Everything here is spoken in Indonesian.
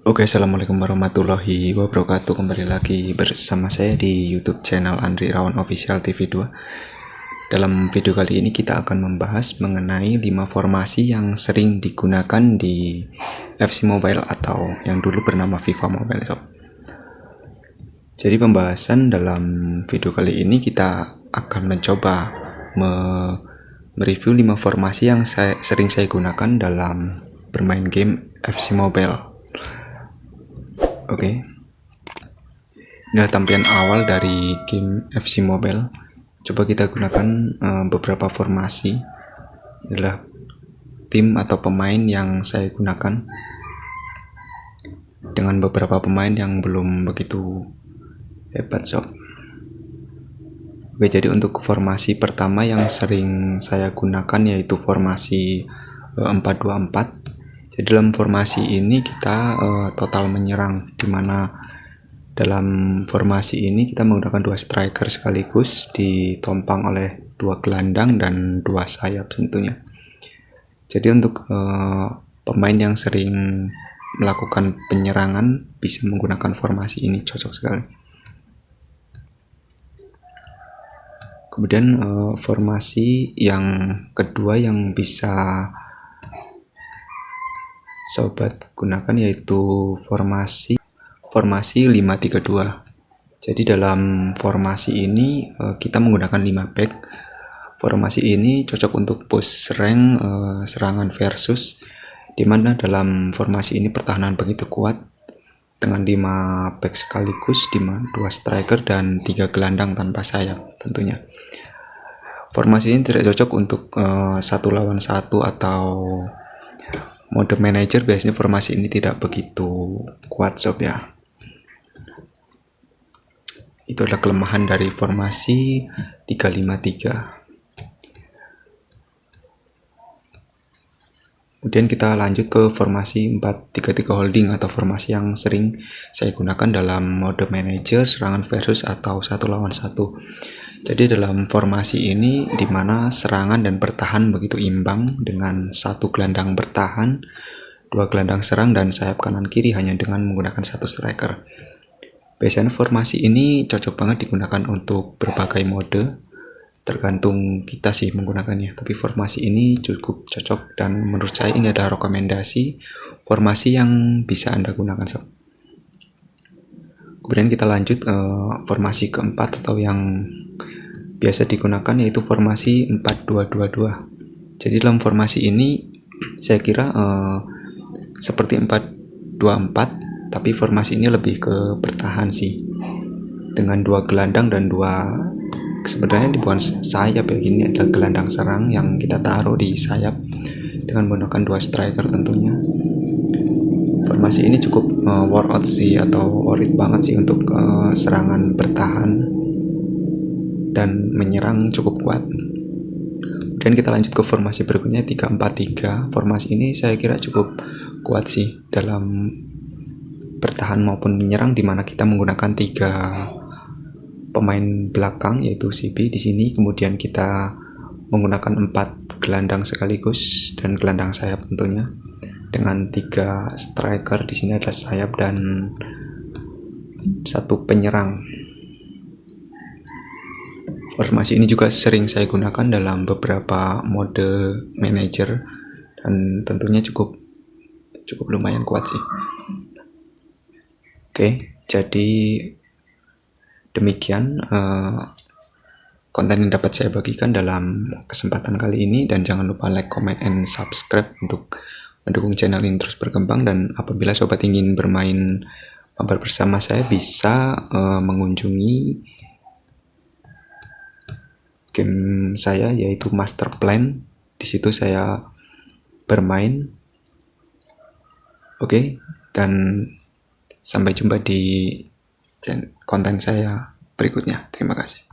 Oke, assalamualaikum warahmatullahi wabarakatuh. Kembali lagi bersama saya di YouTube channel Andri Rawan Official TV 2. Dalam video kali ini kita akan membahas mengenai 5 formasi yang sering digunakan di FC Mobile atau yang dulu bernama FIFA Mobile Shop. Jadi pembahasan dalam video kali ini kita akan mencoba mereview 5 formasi yang sering saya gunakan dalam bermain game FC Mobile. Oke. Ini tampilan awal dari game FC Mobile. Coba kita gunakan beberapa formasi. Ini adalah tim atau pemain yang saya gunakan dengan beberapa pemain yang belum begitu hebat sob. Oke, jadi untuk formasi pertama yang sering saya gunakan yaitu formasi 4-2-4. Jadi dalam formasi ini kita total menyerang, dimana dalam formasi ini kita menggunakan 2 striker sekaligus ditopang oleh 2 gelandang dan 2 sayap tentunya. Jadi untuk pemain yang sering melakukan penyerangan bisa menggunakan formasi ini, cocok sekali. Kemudian formasi yang kedua yang bisa sobat gunakan yaitu formasi 5-3-2. Jadi dalam formasi ini kita menggunakan 5 back. Formasi ini cocok untuk push rank serangan versus, dimana dalam formasi ini pertahanan begitu kuat dengan 5 back sekaligus, dimana 2 striker dan 3 gelandang tanpa sayap tentunya. Formasi ini tidak cocok untuk 1 lawan 1 atau mode manager. Biasanya formasi ini tidak begitu kuat sob ya. Itu adalah kelemahan dari formasi 3-5-3. Kemudian kita lanjut ke formasi 4-3-3 holding atau formasi yang sering saya gunakan dalam mode manager, serangan versus atau 1 lawan 1. Jadi dalam formasi ini dimana serangan dan bertahan begitu imbang dengan 1 gelandang bertahan, 2 gelandang serang dan sayap kanan kiri hanya dengan menggunakan 1 striker. Biasanya formasi ini cocok banget digunakan untuk berbagai mode, tergantung kita sih menggunakannya. Tapi formasi ini cukup cocok dan menurut saya ini adalah rekomendasi formasi yang bisa Anda gunakan sob. Kemudian kita lanjut formasi keempat atau yang biasa digunakan yaitu formasi 4-2-2-2. Jadi dalam formasi ini saya kira seperti 4-2-4, tapi formasi ini lebih ke bertahan sih, dengan 2 gelandang dan 2, sebenarnya bukan sayap ya, ini adalah gelandang serang yang kita taruh di sayap dengan menggunakan 2 striker tentunya. Formasi ini cukup worth out sih atau worth it banget sih untuk serangan bertahan dan menyerang cukup kuat. Kemudian kita lanjut ke formasi berikutnya 3-4-3. Formasi ini saya kira cukup kuat sih dalam bertahan maupun menyerang, dimana kita menggunakan 3 pemain belakang yaitu CB di sini. Kemudian kita menggunakan 4 gelandang sekaligus dan gelandang sayap tentunya, dengan 3 striker di sini ada sayap dan 1 penyerang. Formasi ini juga sering saya gunakan dalam beberapa mode manager dan tentunya cukup lumayan kuat sih. Oke, jadi demikian konten yang dapat saya bagikan dalam kesempatan kali ini, dan jangan lupa like, comment, and subscribe untuk mendukung channel ini terus berkembang. Dan apabila sobat ingin bermain mabar bersama saya bisa mengunjungi game saya yaitu Master Plan. Di situ saya bermain. Oke, dan sampai jumpa di konten saya berikutnya. Terima kasih.